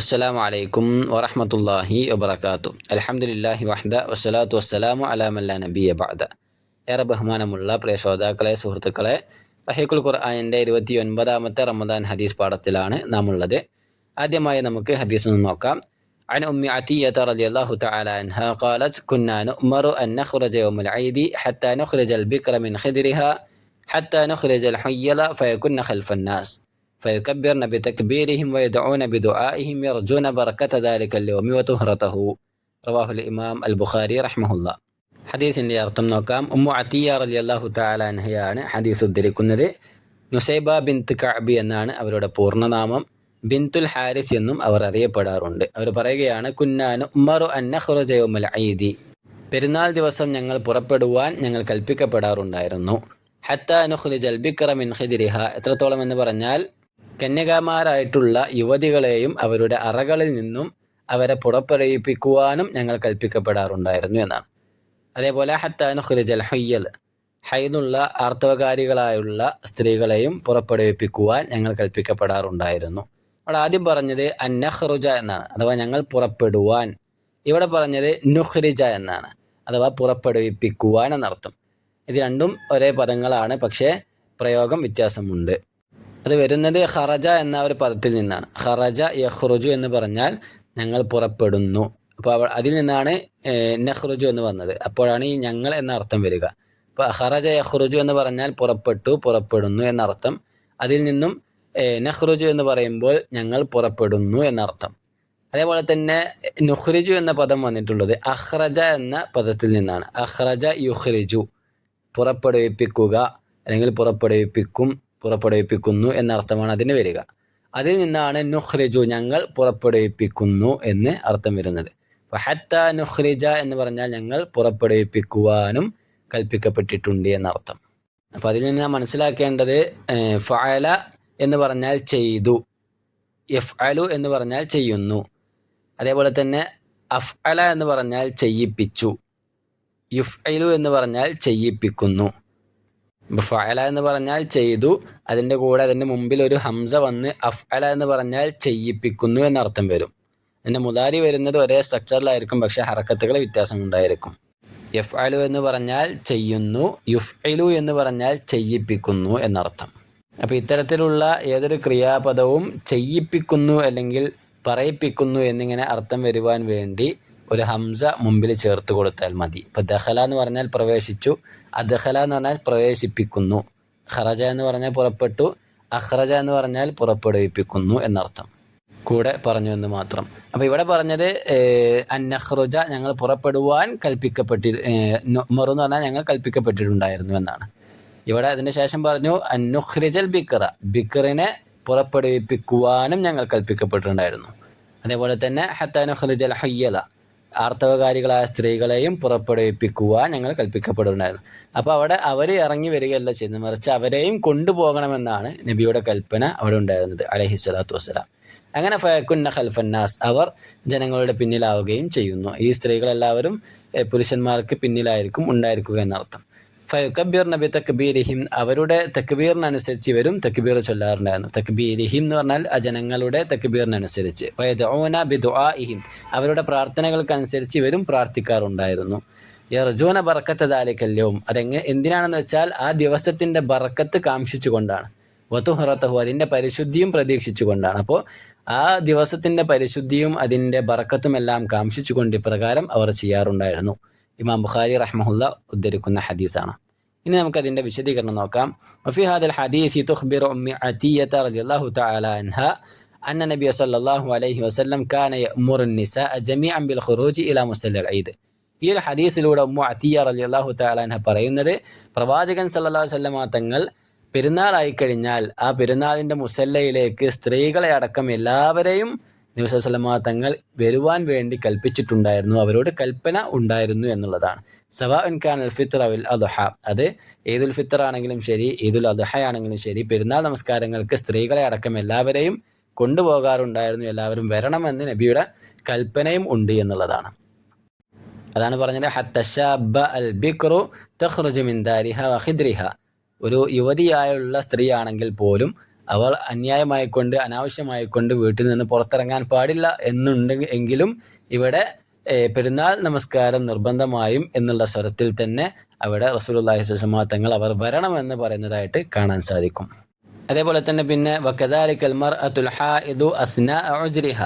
അസ്സലാമു അലൈക്കും വറഹ്മത്തുള്ളാഹി വബറകാതുഹു. അൽഹംദുലില്ലാഹി വഹ്ദ വസ്സലാത്തു വസ്സലാമു അലാ മൻ ലാ നബിയ്യ ബഅദ. ഏറെ ബഹുമാനമുള്ള പ്രിയ ശ്രോതാക്കളെ, സുഹൃത്തുക്കളെ, റഹീഖുൽ ഖുർആനിൻ്റെ 29ാമത്തെ റമദാൻ ഹദീസ് പാഠത്തിലാണ് നാം ഉള്ളത്. ആദ്യമായി നമുക്ക് ഹദീസ് നോക്കാം. عن أم عتية رضي الله تعالى عنها قالت كنا نؤمر أن نخرج يوم العيد حتى نخرج البكر من خدرها حتى نخرج الحيل فيكن خلف الناس فيكبرن بتكبيرهم ويدعون بدعائهم يرجون بركة ذلك اليوم وطهرته. رواه الإمام البخاري رحمه الله. ഹദീസിൻ്റെ അർത്ഥം നോക്കാം. ഉമ്മു അത്തിയ റളിയല്ലാഹു തആല അൻഹയാണ് ഹദീസ് ഉദ്ധരിക്കുന്നത്. നുസൈബ ബിൻത്ത് കഅബ് എന്നാണ് അവരുടെ പൂർണ്ണനാമം. ബിൻതുൽ ഹാരിസ് എന്നും അവർ അറിയപ്പെടാറുണ്ട്. അവർ പറയുകയാണ്, കുന്നാ നുഅ്മറു അൻ നഖ്റുജ യൗമൽ ഈദി, പെരുന്നാൾ ദിവസം ഞങ്ങൾ പുറപ്പെടുവാൻ ഞങ്ങൾ കൽപ്പിക്കപ്പെടാറുണ്ടായിരുന്നു. ഹത്താ നുഖ്രിജൽ ബിക്റ മിൻ ഖിദ്രിഹ, എത്രത്തോളം എന്ന് പറഞ്ഞാൽ കന്യകാമാരായിട്ടുള്ള യുവതികളെയും അവരുടെ അറകളിൽ നിന്നും അവരെ പുറപ്പെടുവിപ്പിക്കുവാനും ഞങ്ങൾ കൽപ്പിക്കപ്പെടാറുണ്ടായിരുന്നു എന്നാണ്. അതേപോലെ ഹത്താ നുഖ്രിജൽ ഹയ്യൽ, ഹൈദുള്ള ആർത്തവകാരികളായുള്ള സ്ത്രീകളെയും പുറപ്പെടുവിപ്പിക്കുവാൻ ഞങ്ങൾ കൽപ്പിക്കപ്പെടാറുണ്ടായിരുന്നു. അവിടെ ആദ്യം പറഞ്ഞത് അന്നഖ്റുജ എന്നാണ്, അഥവാ ഞങ്ങൾ പുറപ്പെടുവാൻ. ഇവിടെ പറഞ്ഞത് നുഖ്രിജ എന്നാണ്, അഥവാ പുറപ്പെടുവിപ്പിക്കുവാൻ എന്നർത്ഥം. ഇത് രണ്ടും ഒരേ പദങ്ങളാണ്, പക്ഷേ പ്രയോഗം വ്യത്യാസമുണ്ട്. അത് വരുന്നത് ഖറജ എന്ന ഒരു പദത്തിൽ നിന്നാണ്. ഖറജ യഖ്റുജു എന്ന് പറഞ്ഞാൽ ഞങ്ങൾ പുറപ്പെടുന്നു. അപ്പോൾ അതിൽ നിന്നാണ് നഖ്റുജു എന്ന് വന്നത്. അപ്പോഴാണ് ഈ ഞങ്ങൾ എന്ന അർത്ഥം വരിക. അപ്പോൾ ഖറജ യഖ്റുജു എന്ന് പറഞ്ഞാൽ പുറപ്പെട്ടു, പുറപ്പെടുന്നു എന്നർത്ഥം. അതിൽ നിന്നും നഖ്റുജു എന്ന് പറയുമ്പോൾ ഞങ്ങൾ പുറപ്പെടുന്നു എന്നർത്ഥം. അതേപോലെ തന്നെ നുഖ്രിജു എന്ന പദം വന്നിട്ടുള്ളത് അഖ്റജ എന്ന പദത്തിൽ നിന്നാണ്. അഖ്റജ യുഖ്രിജു, പുറപ്പെടുവിപ്പിക്കുക അല്ലെങ്കിൽ പുറപ്പെടുവിപ്പിക്കുന്നു എന്നർത്ഥമാണ് അതിന് വരിക. അതിൽ നിന്നാണ് നുഖ്രിജു, ഞങ്ങൾ പുറപ്പെടുവിപ്പിക്കുന്നു എന്ന് അർത്ഥം വരുന്നത്. ഹത്താ നുഖ്രിജ എന്ന് പറഞ്ഞാൽ ഞങ്ങൾ പുറപ്പെടുവിപ്പിക്കുവാനും കൽപ്പിക്കപ്പെട്ടിട്ടുണ്ട് എന്നർത്ഥം. അപ്പോൾ അതിൽ നിന്ന് നാം മനസ്സിലാക്കേണ്ടത് ഫഅല എന്ന് പറഞ്ഞാൽ ചെയ്തു, യഫ്അലു എന്ന് പറഞ്ഞാൽ ചെയ്യുന്നു. അതേപോലെ തന്നെ അഫ്അല എന്ന് പറഞ്ഞാൽ ചെയ്യിപ്പിച്ചു, യുഫ്ഇലു എന്ന് പറഞ്ഞാൽ ചെയ്യിപ്പിക്കുന്നു. ഫഅല എന്ന് പറഞ്ഞാൽ ചെയ്തു, അതിൻ്റെ കൂടെ അതിൻ്റെ മുമ്പിൽ ഒരു ഹംസ വന്ന് അഫ്അല എന്ന് പറഞ്ഞാൽ ചെയ്യിപ്പിക്കുന്നു എന്നർത്ഥം വരും. അതിൻ്റെ മുദാരി വരുന്നത് ഒരേ സ്ട്രക്ചറിലായിരിക്കും, പക്ഷേ ഹറക്കത്തുകൾ വ്യത്യാസം ഉണ്ടായിരിക്കും. യഫ്അലു എന്ന് പറഞ്ഞാൽ ചെയ്യുന്നു, യുഫ്ഇലു എന്ന് പറഞ്ഞാൽ ചെയ്യിപ്പിക്കുന്നു എന്നർത്ഥം. അപ്പോൾ ഇത്തരത്തിലുള്ള ഏതൊരു ക്രിയാപദവും ചെയ്യിപ്പിക്കുന്നു അല്ലെങ്കിൽ പറയിപ്പിക്കുന്നു എന്നിങ്ങനെ അർത്ഥം വരുവാൻ വേണ്ടി ഒരു ഹംസ മുമ്പിൽ ചേർത്ത് കൊടുത്താൽ മതി. ഇപ്പോൾ ദഖല എന്ന് പറഞ്ഞാൽ പ്രവേശിച്ചു, അദ്ഖല എന്ന് പറഞ്ഞാൽ പ്രവേശിപ്പിക്കുന്നു, ഖറജ എന്ന് പറഞ്ഞാൽ പുറപ്പെട്ടു, അഖ്റജ എന്ന് പറഞ്ഞാൽ പുറപ്പെടുവിപ്പിക്കുന്നു എന്നർത്ഥം കൂടെ പറഞ്ഞു എന്ന് മാത്രം. അപ്പോൾ ഇവിടെ പറഞ്ഞത് അന്നഖ്റുജ, ഞങ്ങൾ പുറപ്പെടുവാൻ നുഅ്മറു എന്ന് പറഞ്ഞാൽ ഞങ്ങൾ കൽപ്പിക്കപ്പെട്ടിട്ടുണ്ടായിരുന്നു എന്നാണ്. ഇവിടെ അതിന് ശേഷം പറഞ്ഞു അന്നുഖ്രിജൽ ബിക്റ, ബിക്റിനെ പുറപ്പെടുവിപ്പിക്കുവാനും ഞങ്ങൾ കൽപ്പിക്കപ്പെട്ടിട്ടുണ്ടായിരുന്നു. അതേപോലെ തന്നെ ഹത്താ നുഖ്രിജൽ ഹയ്യല, ആർത്തവകാരികളായ സ്ത്രീകളെയും പുറപ്പെടുവിപ്പിക്കുവാൻ ഞങ്ങൾ കൽപ്പിക്കപ്പെട്ടിട്ടുണ്ടായിരുന്നു. അപ്പോൾ അവിടെ അവർ ഇറങ്ങി വരികയല്ല ചെയ്യുന്നത്, മറിച്ച് അവരെയും കൊണ്ടുപോകണമെന്നാണ് നബിയുടെ കൽപ്പന അവിടെ ഉണ്ടായിരുന്നത് അലൈഹിസ്സലാത്തു വസ്സലാം. അങ്ങനെ ഫയകുന്ന ഖൽഫന്നാസ്, അവർ ജനങ്ങളുടെ പിന്നിലാവുകയും ചെയ്യുന്നു. ഈ സ്ത്രീകളെല്ലാവരും പുരുഷന്മാർക്ക് പിന്നിലായിരിക്കും ഉണ്ടായിരിക്കുക എന്നർത്ഥം. ഫയുക്കബ്ബിർന ബിതക്ബീരിഹിം, അവരുടെ തക്ബീറിനനുസരിച്ച് ഇവരും തക്ബീർ ചൊല്ലാറുണ്ടായിരുന്നു. തക്ബീരിഹിം എന്ന് പറഞ്ഞാൽ ആ ജനങ്ങളുടെ തക്ബീറിനനുസരിച്ച്. വയദഊന ബിദുആഇഹിം, അവരുടെ പ്രാർത്ഥനകൾക്കനുസരിച്ച് ഇവരും പ്രാർത്ഥിക്കാറുണ്ടായിരുന്നു. യർജൂന ബറക്കത്ത ദാലിക്കൽ യൗം, എന്തിനാണെന്ന് വെച്ചാൽ ആ ദിവസത്തിൻ്റെ ബറക്കത്ത് കാംക്ഷിച്ചുകൊണ്ടാണ്. വതുഹറതഹു, അതിൻ്റെ പരിശുദ്ധിയും പ്രതീക്ഷിച്ചുകൊണ്ടാണ്. അപ്പോൾ ആ ദിവസത്തിൻ്റെ പരിശുദ്ധിയും അതിൻ്റെ ബറക്കത്തും എല്ലാം കാംക്ഷിച്ചുകൊണ്ട് ഇപ്രകാരം അവർ ചെയ്യാറുണ്ടായിരുന്നു. ഇമാം ബുഖാരി റഹ്മഹുല്ല ഉദ്ധരിക്കുന്ന ഹദീസാണ്. ഇനി നമുക്കതിൻ്റെ വിശദീകരണം നോക്കാം. വഫി ഹാദൽ ഹദീസി തുഖ്ബിറു ഉമ്മി അത്തിയ്യത റളിയല്ലാഹു തആല അൻഹ അന്ന നബിയ സല്ലല്ലാഹു അലൈഹി വസല്ലം കാന യഅ്മുറു നിസാഅ ജമീഅൻ ബിൽ ഖുറൂജി ഇലാ മുസല്ലൽ ഈദ്. ഈ ഒരു ഹദീസിലൂടെ ഉമ്മു അത്തിയ്യ റളിയല്ലാഹു തആല അൻഹ പറയുന്നത്, പ്രവാചകൻ സല്ലല്ലാഹു അലൈഹി വസല്ലം തങ്ങൾ പെരുന്നാളായിക്കഴിഞ്ഞാൽ ആ പെരുന്നാളിൻ്റെ മുസല്ലയിലേക്ക് സ്ത്രീകളെ അടക്കം എല്ലാവരെയും നബി സല്ലല്ലാഹു അലൈഹി വസല്ലം തങ്ങൾ വരുവാൻ വേണ്ടി കൽപ്പിച്ചിട്ടുണ്ടായിരുന്നു, അവരോട് കൽപ്പന ഉണ്ടായിരുന്നു എന്നുള്ളതാണ്. സവാഉൻ കാനൽ ഫിത്ർ അവൽ അദ്ഹ, അത് ഈദുൽ ഫിത്ർ ആണെങ്കിലും ശരി, ഈദുൽ അദ്ഹ ആണെങ്കിലും ശരി, പെരുന്നാൾ നമസ്കാരങ്ങൾക്ക് സ്ത്രീകളെ അടക്കം എല്ലാവരെയും കൊണ്ടുപോകാറുണ്ടായിരുന്നു, എല്ലാവരും വരണമെന്ന് നബിയുടെ കൽപ്പനയും ഉണ്ട് എന്നുള്ളതാണ്. അതാണ് പറഞ്ഞത് ഹത്തശാബ അൽ ബിക്റു തഖ്റുജു മിൻ ദാരിഹ വ ഖിദ്രിഹ, ഒരു യുവതിയായുള്ള സ്ത്രീ ആണെങ്കിൽ പോലും അവൾ അന്യായമായിക്കൊണ്ട് അനാവശ്യമായിക്കൊണ്ട് വീട്ടിൽ നിന്ന് പുറത്തിറങ്ങാൻ പാടില്ല എങ്കിലും ഇവിടെ പെരുന്നാൾ നമസ്കാരം നിർബന്ധമായും എന്നുള്ള സ്വരത്തിൽ തന്നെ അവിടെ റസൂലുള്ളാഹി സ്വല്ലല്ലാഹു അലൈഹി വസല്ലം തങ്ങൾ അവർ വരണമെന്ന് പറയുന്നതായിട്ട് കാണാൻ സാധിക്കും. അതേപോലെ തന്നെ പിന്നെ വകദാലികൽ മർഅത്തുൽ ഹായിദു അസ്നാഅ ഉജ്രിഹ,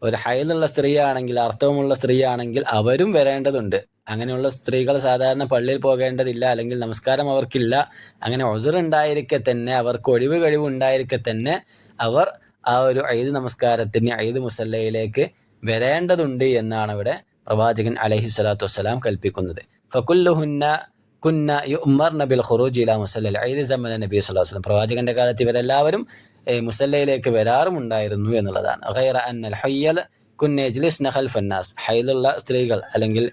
ഒരു ഹൈലുള്ള സ്ത്രീയാണെങ്കിൽ, അർത്ഥവുമുള്ള സ്ത്രീയാണെങ്കിൽ അവരും വരേണ്ടതുണ്ട്. അങ്ങനെയുള്ള സ്ത്രീകൾ സാധാരണ പള്ളിയിൽ പോകേണ്ടതില്ല, അല്ലെങ്കിൽ നമസ്കാരം അവർക്കില്ല. അങ്ങനെ ഉദ്റുണ്ടായിരിക്കെ തന്നെ, അവർക്ക് ഒഴിവ് കഴിവ് ഉണ്ടായിരിക്കെ തന്നെ അവർ ആ ഒരു ഈദ് നമസ്കാരത്തിന് ഈദ് മുസല്ലയിലേക്ക് വരേണ്ടതുണ്ട് എന്നാണ് ഇവിടെ പ്രവാചകൻ അലൈഹി സ്വലാത്തു വസ്സലാം കൽപ്പിക്കുന്നത്. ഫകുല്ലുഹുന്ന കുന്ന യുഅ്മർന ബിൽ ഖുറൂജി ഇലാ മുസല്ലൽ ഈദ് സമ്മന നബി സ്വല്ലല്ലാഹു അലൈഹി വസല്ലം, പ്രവാചകന്റെ കാലത്ത് ഇവരെല്ലാവരും മുസല്ലയിലേക്ക് വരാറുമുണ്ടായിരുന്നു എന്നുള്ളതാണ്. ഗൈറ അന്നൽ ഹയ്യൽ കുന്ന യജ്ലിസ്ന ഖൽഫന്നാസ്, ഹൈലുള്ള സ്ത്രീകൾ അല്ലെങ്കിൽ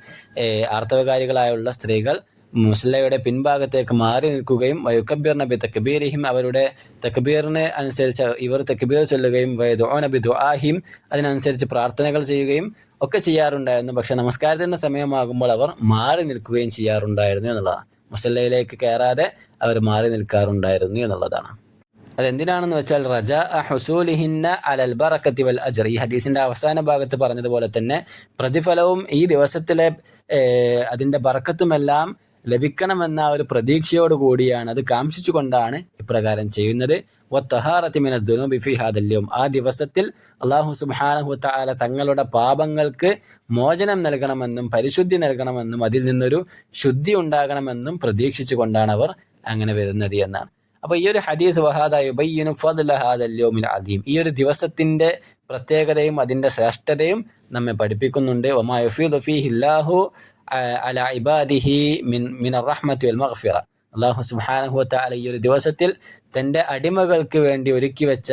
ആർത്തവകാരികളായുള്ള സ്ത്രീകൾ മുസല്ലയുടെ പിൻഭാഗത്തേക്ക് മാറി നിൽക്കുകയും വയുക്കബിർന ബി തക്ബീരിഹിം, അവരുടെ തക്ബീറിന് അനുസരിച്ച് ഇവർ തക്ബീർ ചൊല്ലുകയും വയദുഊന ബി ദുആഹിം, അതിനനുസരിച്ച് പ്രാർത്ഥനകൾ ചെയ്യുകയും ഒക്കെ ചെയ്യാറുണ്ടായിരുന്നു. പക്ഷെ നമസ്കാരത്തിൻ്റെ സമയമാകുമ്പോൾ അവർ മാറി നിൽക്കുകയും ചെയ്യാറുണ്ടായിരുന്നു എന്നുള്ളതാണ്. മുസല്ലയിലേക്ക് കയറാതെ അവർ മാറി നിൽക്കാറുണ്ടായിരുന്നു എന്നുള്ളതാണ്. അതെന്തിനാണെന്ന് വെച്ചാൽ റജാ ഹുസൂലിഹിന്ന അലൽ ബറക്കത്തി വൽ അജ്ർ, ഈ ഹദീസിൻ്റെ അവസാന ഭാഗത്ത് പറഞ്ഞതുപോലെ തന്നെ പ്രതിഫലവും ഈ ദിവസത്തിലെ അതിൻ്റെ ബറക്കത്തുമെല്ലാം ലഭിക്കണമെന്ന ഒരു പ്രതീക്ഷയോട് കൂടിയാണ്, അത് കാംക്ഷിച്ചു കൊണ്ടാണ് ഇപ്രകാരം ചെയ്യുന്നത്. വത്തഹാറത്തി മിന ദുനൂബി ഫീ ഹാദൽ യൗം, ആ ദിവസത്തിൽ അല്ലാഹു സുബ്ഹാനഹു വ തആല തങ്ങളുടെ പാപങ്ങൾക്ക് മോചനം നൽകണമെന്നും പരിശുദ്ധി നൽകണമെന്നും അതിൽ നിന്നൊരു ശുദ്ധി ഉണ്ടാകണമെന്നും പ്രതീക്ഷിച്ചു കൊണ്ടാണ് അവർ അങ്ങനെ വരുന്നത് എന്നാണ്. അപ്പോൾ ഈ ഒരു ഹദീസ് വഹാദ യുബയ്യിനു ഫദ്ല ഹാദൽ യൗമിൽ അദീം, ഈ ഒരു ദിവസത്തിൻ്റെ പ്രത്യേകതയും അതിൻ്റെ ശ്രേഷ്ഠതയും നമ്മെ പഠിപ്പിക്കുന്നുണ്ട്. വമാ യഫീദു ഫീഹില്ലാഹു അലാ ഇബാദിഹി മിനർ റഹ്മത്തി വൽ മഗ്ഫിറ, അല്ലാഹു സുബ്ഹാനഹു വ തആല ഈ ഒരു ദിവസത്തിൽ തൻ്റെ അടിമകൾക്ക് വേണ്ടി ഒരുക്കി വെച്ച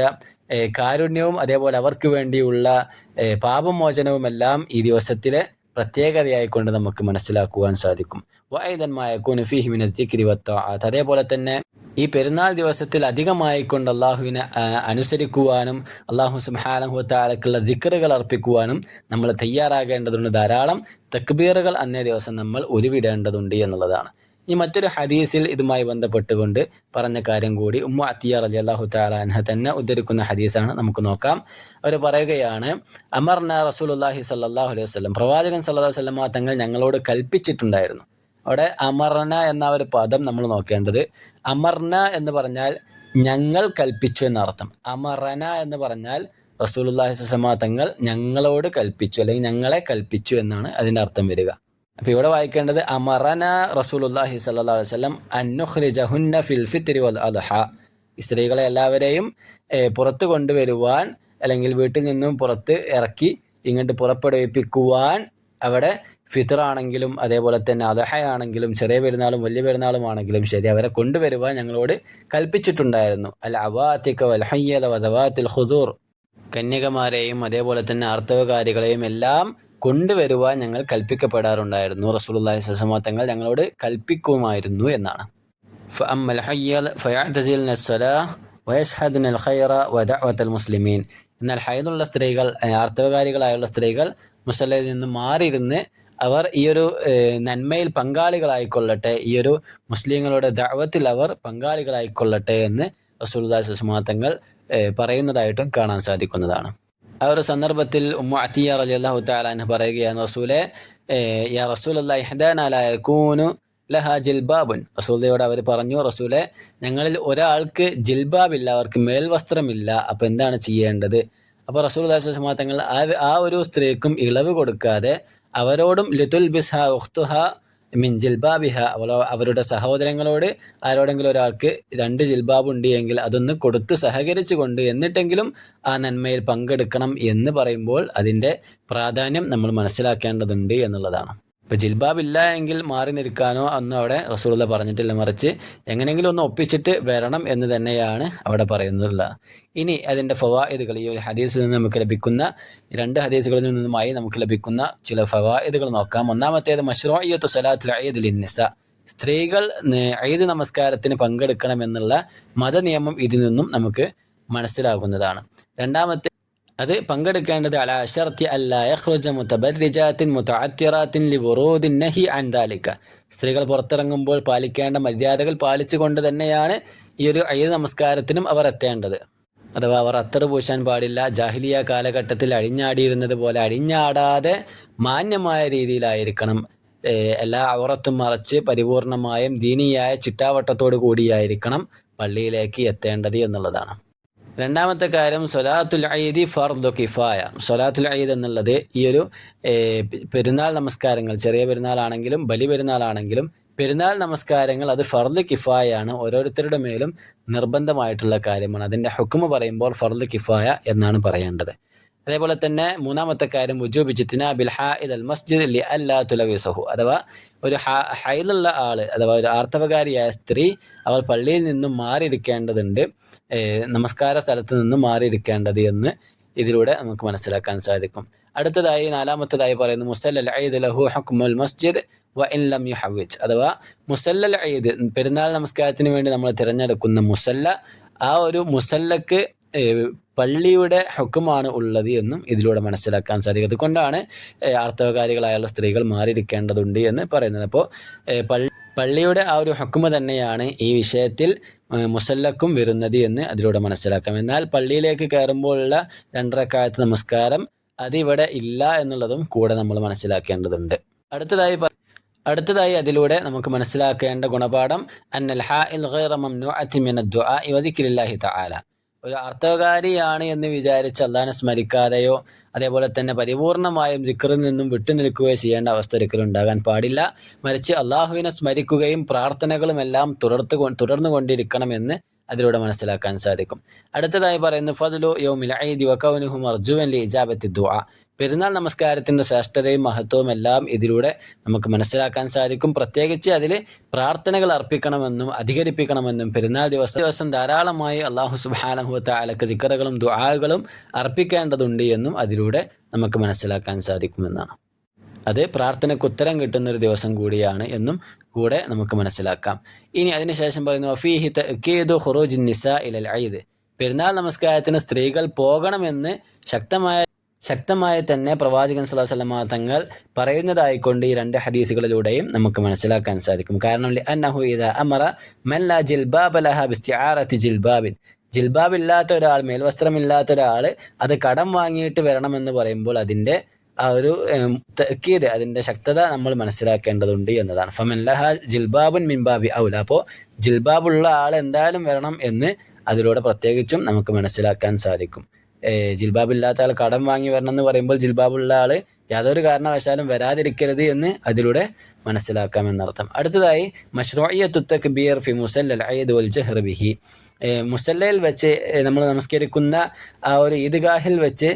കാരുണ്യവും അതേപോലെ അവർക്ക് വേണ്ടിയുള്ള പാപമോചനവുമെല്ലാം ഈ ദിവസത്തിലെ പ്രത്യേകതയായിക്കൊണ്ട് നമുക്ക് മനസ്സിലാക്കുവാൻ സാധിക്കും. വഅയ്ദൻ മാ യകൂനു ഫീഹി മിനൽ ദിക്രി വത്തആത്ത്, അതേപോലെ തന്നെ ഈ പെരുന്നാൾ ദിവസത്തിൽ അധികമായിക്കൊണ്ട് അള്ളാഹുവിനെ അനുസരിക്കുവാനും അള്ളാഹു സുബ്ഹാനഹു വ തആലക്കുള്ള ദിക്റുകൾ അർപ്പിക്കുവാനും നമ്മൾ തയ്യാറാകേണ്ടതുണ്ട്. ധാരാളം തക്ബീറുകൾ അന്നേ ദിവസം നമ്മൾ ഉരുവിടേണ്ടതുണ്ട് എന്നുള്ളതാണ്. ഈ മറ്റൊരു ഹദീസിൽ ഇതുമായി ബന്ധപ്പെട്ടുകൊണ്ട് പറഞ്ഞ കാര്യം കൂടി ഉമ്മു അത്തിയ റളിയല്ലാഹു തആല അൻഹ തന്നെ ഉദ്ധരിക്കുന്ന ഹദീസാണ്, നമുക്ക് നോക്കാം. അവർ പറയുകയാണ്, അമർന റസൂലുള്ളാഹി സ്വല്ലല്ലാഹു അലൈഹി വസല്ലം, പ്രവാചകൻ സ്വല്ലല്ലാഹു അലൈഹി വസല്ലം തങ്ങൾ ഞങ്ങളോട് കൽപ്പിച്ചിട്ടുണ്ടായിരുന്നു. അവിടെ അമർന എന്ന ഒരു പദം നമ്മൾ നോക്കേണ്ടത്, അമർന എന്ന് പറഞ്ഞാൽ ഞങ്ങൾ കൽപ്പിച്ചു എന്നർത്ഥം. അമറന എന്ന് പറഞ്ഞാൽ റസൂലുള്ളാഹി സ്വല്ലല്ലാഹു അലൈഹി വസല്ലം തങ്ങൾ ഞങ്ങളോട് കൽപ്പിച്ചു അല്ലെങ്കിൽ ഞങ്ങളെ കൽപ്പിച്ചു എന്നാണ് അതിൻ്റെ അർത്ഥം വരിക. അപ്പോൾ ഇവിടെ വായിക്കേണ്ടത് അമറന റസൂലുള്ളാഹി സ്വല്ലല്ലാഹു അലൈഹി വസല്ലം അൻ നുഖ്രിജഹുന്ന ഫിൽ ഫിത്രി വൽ അദ്ഹ, സ്ത്രീകളെ എല്ലാവരെയും പുറത്ത് കൊണ്ടുവരുവാൻ അല്ലെങ്കിൽ വീട്ടിൽ നിന്നും പുറത്ത് ഇറക്കി ഇങ്ങോട്ട് പുറപ്പെടുവിപ്പിക്കുവാൻ അവിടെ ഫിത്റാണെങ്കിലും അതേപോലെ തന്നെ അദ്ഹയാണെങ്കിലും ചെറിയ പെരുന്നാളും വലിയ പെരുന്നാളും ആണെങ്കിലും ശരി അവരെ കൊണ്ടുവരുവാൻ ഞങ്ങളോട് കൽപ്പിച്ചിട്ടുണ്ടായിരുന്നു. അൽ അവാതിക വൽ ഹയ്യദ വദവാതിൽ ഖുദൂർ, കന്യകമാരെയും അതേപോലെ തന്നെ ആർത്തവകാരികളെയും എല്ലാം കൊണ്ടുവരുവാൻ ഞങ്ങൾ കൽപ്പിക്കപ്പെടാറുണ്ടായിരുന്നു. റസൂലുള്ളാഹി സ്വല്ലല്ലാഹു അലൈഹി വസല്ലം തങ്ങൾ ഞങ്ങളോട് കൽപ്പിക്കുമായിരുന്നു എന്നാണ്. ഫഅമ്മൽ ഹയ്യൽ ഫയഅ്തസിൽന അസ്സലാഹ് വയശ്ഹദ്ന അൽ ഖൈറ വദഅവത്തൽ മുസ്ലിമീൻ, എന്നാൽ ഹൈദുള്ള സ്ത്രീകൾ ആർത്തവകാരികളായുള്ള സ്ത്രീകൾ മുസല്ലയിൽ നിന്ന് മാറിയിരുന്ന് അവർ ഈ ഒരു നന്മയിൽ പങ്കാളികളായിക്കൊള്ളട്ടെ, ഈ ഒരു മുസ്ലിങ്ങളുടെ ദഅവത്തിൽ അവർ പങ്കാളികളായിക്കൊള്ളട്ടെ എന്ന് റസൂലുള്ളാഹി സ്വല്ലല്ലാഹു അലൈഹി വസല്ലം തങ്ങൾ പറയുന്നതായിട്ടും കാണാൻ സാധിക്കുന്നതാണ്. ആ ഒരു സന്ദർഭത്തിൽ ഉമ്മു അത്തിയ റളിയല്ലാഹു തആല അൻഹ പറയുകയാണ്, റസൂലേ യാ റസൂലല്ലാഹി ഇഹ്ദാനാ ലാ യകൂനു ലഹാ ജിൽബാബുൻ, റസൂലയോട് അവർ പറഞ്ഞു, റസൂലേ ഞങ്ങളിൽ ഒരാൾക്ക് ജിൽബാബില്ല, അവർക്ക് മേൽവസ്ത്രമില്ല, അപ്പോൾ എന്താണ് ചെയ്യേണ്ടത്? അപ്പോൾ റസൂലുള്ളാഹി സ്വല്ലല്ലാഹു അലൈഹി വസല്ലം തങ്ങൾ ആ ഒരു സ്ത്രീക്കും ഇളവ് കൊടുക്കാതെ അവരോടും ലിതുൽബിസ്ഹാ ഉഖ്തുഹാ മിൻ ജിൽബാബിഹ, അവരുടെ സഹോദരങ്ങളോട് ആരോടെങ്കിലും ഒരാൾക്ക് 2 ജിൽബാബ് ഉണ്ട് എങ്കിൽ അതൊന്ന് കൊടുത്ത് സഹകരിച്ചു കൊണ്ട് എന്നിട്ടെങ്കിലും ആ നന്മയിൽ പങ്കെടുക്കണം എന്ന് പറയുമ്പോൾ അതിൻ്റെ പ്രാധാന്യം നമ്മൾ മനസ്സിലാക്കേണ്ടതുണ്ട് എന്നുള്ളതാണ്. ഇപ്പോൾ ജിൽബാബ് ഇല്ല എങ്കിൽ മാറി നിൽക്കാനോ ഒന്നും അവിടെ റസൂലുള്ളാഹി പറഞ്ഞിട്ടില്ല, മറിച്ച് എങ്ങനെയെങ്കിലും ഒന്ന് ഒപ്പിച്ചിട്ട് വരണം എന്ന് തന്നെയാണ് അവിടെ പറയുന്നുള്ളത്. ഇനി അതിൻ്റെ ഫവായിദുകൾ, ഈ ഒരു ഹദീസിൽ നിന്ന് നമുക്ക് ലഭിക്കുന്ന 2 ഹദീസുകളിൽ നിന്നുമായി നമുക്ക് ലഭിക്കുന്ന ചില ഫവായിദുകൾ നോക്കാം. ഒന്നാമത്തേത് മശ്റൂഇയ്യത്തു സ്വലാത്തുൽ ഈദ് ലിന്നിസ, സ്ത്രീകൾ ഈദ് നമസ്കാരത്തിന് പങ്കെടുക്കണമെന്നുള്ള മതനിയമം ഇതിൽ നിന്നും നമുക്ക് മനസ്സിലാകുന്നതാണ്. രണ്ടാമത്തെ അത് പങ്കെടുക്കേണ്ടത് അലാ ശർത്തി അല്ലാ യഖ്റുജ മുതബർരിജാത്തിൻ മുതഅത്തിറാത്തിൻ ലിവുറൂദിൻ നഹി അൻ ദാലിക, സ്ത്രീകൾ പുറത്തിറങ്ങുമ്പോൾ പാലിക്കേണ്ട മര്യാദകൾ പാലിച്ചുകൊണ്ട് തന്നെയാണ് ഈ ഒരു ഈദ് നമസ്കാരത്തിനും അവർ എത്തേണ്ടത്. അഥവാ അവർ അത്തറ് പൂശാൻ പാടില്ല. ജാഹിലിയ കാലഘട്ടത്തിൽ അഴിഞ്ഞാടിയിരുന്നത് പോലെ അഴിഞ്ഞാടാതെ മാന്യമായ രീതിയിലായിരിക്കണം എല്ലാ ഔറത്തും മറച്ച് പരിപൂർണമായും ദീനിയായ ചിട്ടാവട്ടത്തോടു കൂടിയായിരിക്കണം പള്ളിയിലേക്ക് എത്തേണ്ടത് എന്നുള്ളതാണ്. രണ്ടാമത്തെ കാര്യം സ്വലാത്തുൽ ഈദി ഫർദു കിഫായ. സ്വലാത്തുൽ ഈദ് എന്നുള്ളത് ഈ ഒരു പെരുന്നാൾ നമസ്കാരങ്ങൾ, ചെറിയ പെരുന്നാളാണെങ്കിലും ബലി പെരുന്നാളാണെങ്കിലും പെരുന്നാൾ നമസ്കാരങ്ങൾ അത് ഫർദ് കിഫായാണ്, ഓരോരുത്തരുടെ മേലും നിർബന്ധമായിട്ടുള്ള കാര്യമാണ്. അതിൻ്റെ ഹുക്മ് പറയുമ്പോൾ ഫർദ് കിഫായ എന്നാണ് പറയേണ്ടത്. അതേപോലെ തന്നെ മൂന്നാമത്തെ കാര്യം വുജൂബ് ഇജ്തിനാബിൽ ഹായിദ് അൽ മസ്ജിദ് ലിഅല്ലാ തുലവിസഹു. അഥവാ ഒരു ഹൈലുള്ള ആൾ അഥവാ ഒരു ആർത്തവകാരിയായ സ്ത്രീ അവൾ പള്ളിയിൽ നിന്നും മാറിയിരിക്കേണ്ടതുണ്ട്, നമസ്കാര സ്ഥലത്ത് നിന്നും മാറിയിരിക്കേണ്ടത് എന്ന് ഇതിലൂടെ നമുക്ക് മനസ്സിലാക്കാൻ സാധിക്കും. അടുത്തതായി നാലാമത്തേതായി പറയുന്നു മുസല്ലൽ ഈദ് ലഹു ഹുക്മുൽ മസ്ജിദ് വ ഇൻ ലം യുഹവ്വിജ്. അഥവാ മുസല്ലൽ ഈദ് പെരുന്നാൾ നമസ്കാരത്തിന് വേണ്ടി നമ്മൾ തിരഞ്ഞെടുക്കുന്ന മുസല്ല, ആ ഒരു മുസല്ലക്ക് പള്ളിയുടെ ഹുക്കുമാണ് ഉള്ളത് എന്നും ഇതിലൂടെ മനസ്സിലാക്കാൻ സാധിക്കും. അതുകൊണ്ടാണ് ആർത്തവകാരികളായുള്ള സ്ത്രീകൾ മാറിയിരിക്കേണ്ടതുണ്ട് എന്ന് പറയുന്നത്. അപ്പോൾ പള്ളിയുടെ ആ ഒരു ഹുക്കുമ് തന്നെയാണ് ഈ വിഷയത്തിൽ മുസല്ലക്കും വരുന്നത് എന്ന് അതിലൂടെ മനസ്സിലാക്കാം. എന്നാൽ പള്ളിയിലേക്ക് കയറുമ്പോഴുള്ള 2 റക്അത്ത് നമസ്കാരം അതിവിടെ ഇല്ല എന്നുള്ളതും കൂടെ നമ്മൾ മനസ്സിലാക്കേണ്ടതുണ്ട്. അടുത്തതായി അതിലൂടെ നമുക്ക് മനസ്സിലാക്കേണ്ട ഗുണപാഠം അന്നൽ ഹാഇൽ ഗൈറ മംനൂഅത്തി മിനദ് ദുആഇ വ ദിക്രില്ലാഹി തആല. ഒരു ആർത്തവകാരിയാണ് എന്ന് വിചാരിച്ച് അള്ളാഹിനെ സ്മരിക്കാതെയോ അതേപോലെ തന്നെ പരിപൂർണമായും ദിക്റിൽ നിന്നും വിട്ടുനിൽക്കുകയോ ചെയ്യേണ്ട അവസ്ഥ ഒരിക്കലും ഉണ്ടാകാൻ പാടില്ല. മറിച്ച് അള്ളാഹുവിനെ സ്മരിക്കുകയും പ്രാർത്ഥനകളും എല്ലാം തുടർന്നു കൊണ്ടിരിക്കണമെന്ന് അതിലൂടെ മനസ്സിലാക്കാൻ സാധിക്കും. അടുത്തതായി പറയുന്നു ഫദ്ലു യൗമിൽ ഈദി വ കൗനുഹു മർജുവൻ ലി ഇജാബത്തി ദുആ. പെരുന്നാൾ നമസ്കാരത്തിൻ്റെ ശ്രേഷ്ഠതയും മഹത്വവും എല്ലാം ഇതിലൂടെ നമുക്ക് മനസ്സിലാക്കാൻ സാധിക്കും. പ്രത്യേകിച്ച് അതിൽ പ്രാർത്ഥനകൾ അർപ്പിക്കണമെന്നും അധികരിപ്പിക്കണമെന്നും പെരുന്നാൾ ദിവസം ധാരാളമായി അല്ലാഹു സുബ്ഹാനഹു വ തആലക്ക് ദിക്റുകളും ദുആകളും അർപ്പിക്കേണ്ടതുണ്ട് എന്നും അതിലൂടെ നമുക്ക് മനസ്സിലാക്കാൻ സാധിക്കുമെന്നാണ്. അത് പ്രാർത്ഥനയ്ക്ക് ഉത്തരം കിട്ടുന്നൊരു ദിവസം കൂടിയാണ് എന്നും കൂടെ നമുക്ക് മനസ്സിലാക്കാം. ഇനി അതിനുശേഷം പറയുന്നു ഫീഹി തഅക്കീദു ഖുറൂജിൻ നിസാ ഇലൽ ഈദ്. പെരുന്നാൾ നമസ്കാരത്തിന് സ്ത്രീകൾ പോകണമെന്ന് ശക്തമായി തന്നെ പ്രവാചകൻ സ്വല്ലല്ലാഹു അലൈഹി വസല്ലം തങ്ങൾ പറയുന്നതായിക്കൊണ്ട് ഈ 2 ഹദീസുകളിലൂടെയും നമുക്ക് മനസ്സിലാക്കാൻ സാധിക്കും. കാരണം ലിഅന്നഹു ഇദാ അമറ മൻ ലാ ജിൽബാബ ലഹ ബിസ്തിആറത്തി ജിൽബാബിൻ. ജിൽബാബില്ലാത്ത ഒരാൾ, മേൽവസ്ത്രമില്ലാത്ത ഒരാൾ അത് കടം വാങ്ങിയിട്ട് വരണമെന്ന് പറയുമ്പോൾ അതിൻ്റെ ആ ഒരു തഅക്കീദ്, അതിൻ്റെ ശക്തത നമ്മൾ മനസ്സിലാക്കേണ്ടതുണ്ട് എന്നതാണ്. ഫമൻ ലഹ ജിൽബാബുൻ മിൻ ബാബി ഔല. അപ്പോൾ ജിൽബാബുള്ള ആൾ എന്തായാലും വരണം എന്ന് അതിലൂടെ പ്രത്യേകിച്ചും നമുക്ക് മനസ്സിലാക്കാൻ സാധിക്കും. ജിൽബാബില്ലാത്ത ആൾ കടം വാങ്ങി വരണം എന്ന് പറയുമ്പോൾ ജിൽബാബുള്ള ആൾ യാതൊരു കാരണവശാലും വരാതിരിക്കരുത് എന്ന് അതിലൂടെ മനസ്സിലാക്കാമെന്നർത്ഥം. അടുത്തതായി മശ്റൂഇയ്യത്തു തക്ബീർ ഫി മുസല്ലൽ ഈദ് വൽ ജഹ്ർ ബിഹി. മുസല്ലയിൽ വെച്ച് നമ്മൾ നമസ്കരിക്കുന്ന ആ ഒരു ഈദ്ഗാഹിൽ വെച്ച്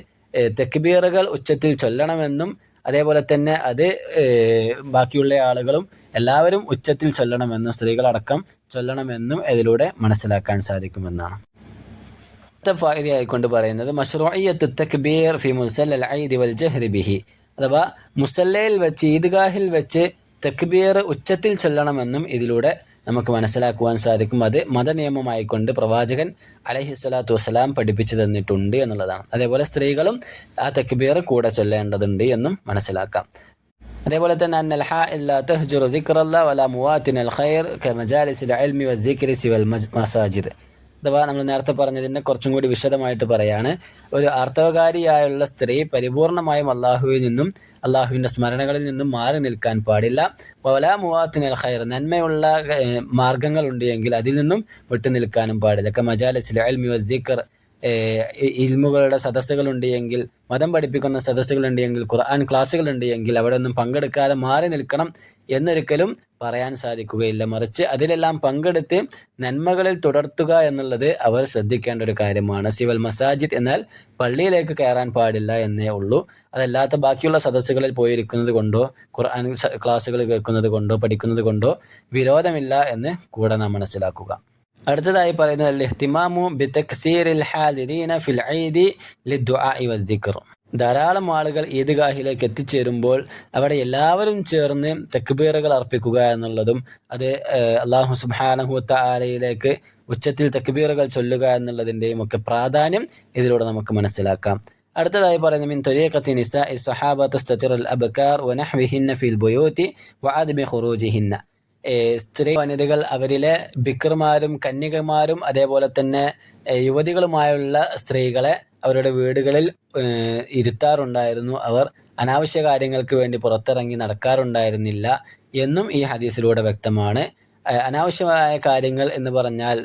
തക്ബീറുകൾ ഉച്ചത്തിൽ ചൊല്ലണമെന്നും അതേപോലെ തന്നെ അത് ബാക്കിയുള്ള ആളുകളും എല്ലാവരും ഉച്ചത്തിൽ ചൊല്ലണമെന്നും സ്ത്രീകളടക്കം ചൊല്ലണമെന്നും ഇതിലൂടെ മനസ്സിലാക്കാൻ സാധിക്കുമെന്നാണ്. ഫായിദയായിക്കൊണ്ട് പറയുന്നത് മശ്റൂഇയ്യത്തു തക്ബീർ ഫി മുസല്ലൽ ഈദ് വൽ ജഹ്ർ ബിഹി. അഥവാ മുസല്ലയിൽ വെച്ച് ഈദ്ഗാഹിൽ വെച്ച് തക്ബീർ ഉച്ചത്തിൽ ചൊല്ലണമെന്നും ഇതിലൂടെ നമുക്ക് മനസ്സിലാക്കുവാൻ സാധിക്കും. അത് മതനിയമമായിക്കൊണ്ട് പ്രവാചകൻ അലൈഹിസ്സലാത്തു വസ്സലാം പഠിപ്പിച്ചു തന്നിട്ടുണ്ട് എന്നുള്ളതാണ്. അതേപോലെ സ്ത്രീകളും ആ തക്ബീർ കൂടെ ചൊല്ലേണ്ടതുണ്ട് എന്നും മനസ്സിലാക്കാം. അതേപോലെ തന്നെ അന്നൽ ഹാഇൽ ലാ തഹ്ജുറു ദിക്റല്ലാഹി വലാ മുവാത്തിനൽ ഖൈർ കമജാലിസിൽ ഇൽമി വദ്ദിക്രി സിവൽ മസാജിദ്. അഥവാ നമ്മൾ നേരത്തെ പറഞ്ഞതിനെ കുറച്ചും കൂടി വിശദമായിട്ട് പറയാണ്. ഒരു ആർത്തവകാരിയായുള്ള സ്ത്രീ പരിപൂർണമായും അള്ളാഹുവിൽ നിന്നും അള്ളാഹുവിൻ്റെ സ്മരണകളിൽ നിന്നും മാറി നിൽക്കാൻ പാടില്ല. വലാ മുവാത്തിനൽ ഖൈർ, നന്മയുള്ള മാർഗങ്ങളുണ്ട് എങ്കിൽ അതിൽ നിന്നും വിട്ടു നിൽക്കാനും പാടില്ല. കമജാലിസിൽ ഇൽമി വദ്ദിക്ർ, ഇൽമുകളുടെ സദസ്സുകളുണ്ട് എങ്കിൽ, മതം പഠിപ്പിക്കുന്ന സദസ്സുകളുണ്ട് എങ്കിൽ, ഖുർആൻ ക്ലാസ്സുകളുണ്ട് എങ്കിൽ അവിടെ ഒന്നും പങ്കെടുക്കാതെ മാറി നിൽക്കണം എന്നൊരിക്കലും പറയാൻ സാധിക്കുകയില്ല. മറിച്ച് അതിലെല്ലാം പങ്കെടുത്ത് നന്മകളിൽ തുടർത്തുക എന്നുള്ളത് അവർ ശ്രദ്ധിക്കേണ്ട ഒരു കാര്യമാണ്. സിവൽ മസാജിദ് എന്നാൽ പള്ളിയിലേക്ക് കയറാൻ പാടില്ല എന്നേ ഉള്ളൂ. അതല്ലാത്ത ബാക്കിയുള്ള സദസ്സുകളിൽ പോയിരിക്കുന്നത് കൊണ്ടോ ഖുർആൻ ക്ലാസ്സുകൾ കേൾക്കുന്നത് കൊണ്ടോ പഠിക്കുന്നത് കൊണ്ടോ വിരോധമില്ല എന്ന് കൂടെ നാം മനസ്സിലാക്കുക. അടുത്തതായി പറയുന്നത് ഇഹ്തിമാമു ബിതക്സീരിൽ ഹാദിരീന ഫിൽ ഈദി ലിദ്ദുആഇ വദ്ദിക്ർ. ധാരാളം ആളുകൾ ഈദ്ഗാഹിലേക്ക് എത്തിച്ചേരുമ്പോൾ അവിടെ എല്ലാവരും ചേർന്ന് തക്ബീറുകൾ അർപ്പിക്കുക എന്നുള്ളതും അത് അല്ലാഹു സുബ്ഹാനഹു വ തആലയിലേക്ക് ഉച്ചത്തിൽ തക്ബീറുകൾ ചൊല്ലുക എന്നുള്ളതിൻ്റെയും ഒക്കെ പ്രാധാന്യം ഇതിലൂടെ നമുക്ക് മനസ്സിലാക്കാം. അടുത്തതായി പറയുന്നത് മിൻ ത്വരീഖത്തി നിസാഇ സ്വഹാബ തസ്തതിറുൽ അബ്കാർ വ നഹ്വിഹിന്ന ഫിൽ ബുയൂതി വഅദ്മി ഖുറൂജിഹിന്ന. സ്ത്രീ വനിതകൾ അവരിലെ ബിക്രമാരും കന്യകമാരും അതേപോലെ തന്നെ യുവതികളുമായുള്ള സ്ത്രീകളെ അവരുടെ വീടുകളിൽ ഇരുത്താറുണ്ടായിരുന്നു. അവർ അനാവശ്യ കാര്യങ്ങൾക്ക് വേണ്ടി പുറത്തിറങ്ങി നടക്കാറുണ്ടായിരുന്നില്ല എന്നും ഈ ഹദീസിലൂടെ വ്യക്തമാണ്. അനാവശ്യമായ കാര്യങ്ങൾ എന്ന് പറഞ്ഞാൽ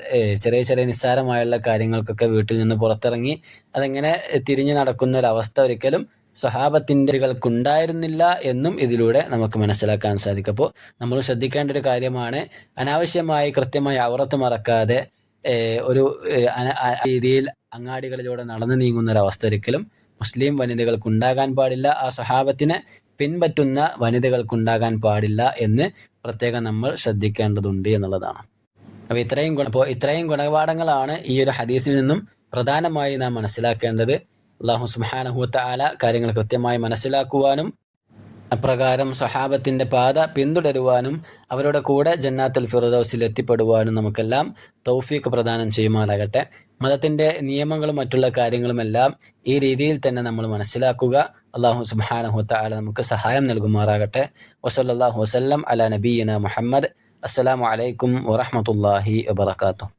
ചെറിയ ചെറിയ നിസ്സാരമായുള്ള കാര്യങ്ങൾക്കൊക്കെ വീട്ടിൽ നിന്ന് പുറത്തിറങ്ങി അതെങ്ങനെ തിരിഞ്ഞു നടക്കുന്ന ഒരവസ്ഥ ഒരിക്കലും സ്വഹാബത്തിൻ്റെകൾക്കുണ്ടായിരുന്നില്ല എന്നും ഇതിലൂടെ നമുക്ക് മനസ്സിലാക്കാൻ സാധിക്കും. അപ്പോൾ നമ്മൾ ശ്രദ്ധിക്കേണ്ട ഒരു കാര്യമാണ്, അനാവശ്യമായി കൃത്യമായി ഔറത്ത് മറക്കാതെ ഒരു രീതിയിൽ അങ്ങാടികളിലൂടെ നടന്നു നീങ്ങുന്ന ഒരവസ്ഥ ഒരിക്കലും മുസ്ലിം വനിതകൾക്കുണ്ടാകാൻ പാടില്ല, ആ സ്വഹാബത്തിനെ പിൻപറ്റുന്ന വനിതകൾക്കുണ്ടാകാൻ പാടില്ല എന്ന് പ്രത്യേകം നമ്മൾ ശ്രദ്ധിക്കേണ്ടതുണ്ട് എന്നുള്ളതാണ്. അപ്പോൾ ഇത്രയും ഗുണപാഠങ്ങളാണ് ഈ ഒരു ഹദീസിൽ നിന്നും പ്രധാനമായി നാം മനസ്സിലാക്കേണ്ടത്. അല്ലാഹു സുബ്ഹാനഹു വ തആല കാര്യങ്ങൾ കൃത്യമായി മനസ്സിലാക്കുവാനും അപ്രകാരം സ്വഹാബത്തിൻ്റെ പാത പിന്തുടരുവാനും അവരുടെ കൂടെ ജന്നാത്തുൽ ഫിർദൗസിൽ എത്തിപ്പെടുവാനും നമുക്കെല്ലാം തൗഫീഖ് പ്രദാനം ചെയ്യുമാറാകട്ടെ. മതത്തിൻ്റെ നിയമങ്ങളും മറ്റുള്ള കാര്യങ്ങളുമെല്ലാം ഈ രീതിയിൽ തന്നെ നമ്മൾ മനസ്സിലാക്കുക. അല്ലാഹു സുബ്ഹാനഹു വ തആല നമുക്ക് സഹായം നൽകുമാറാകട്ടെ. വസല്ലല്ലാഹു വസല്ലം അലാ നബിയ്യിനാ മുഹമ്മദ്. അസ്സലാമു അലൈക്കും വറഹ്മത്തുള്ളാഹി വബറകാതുഹു.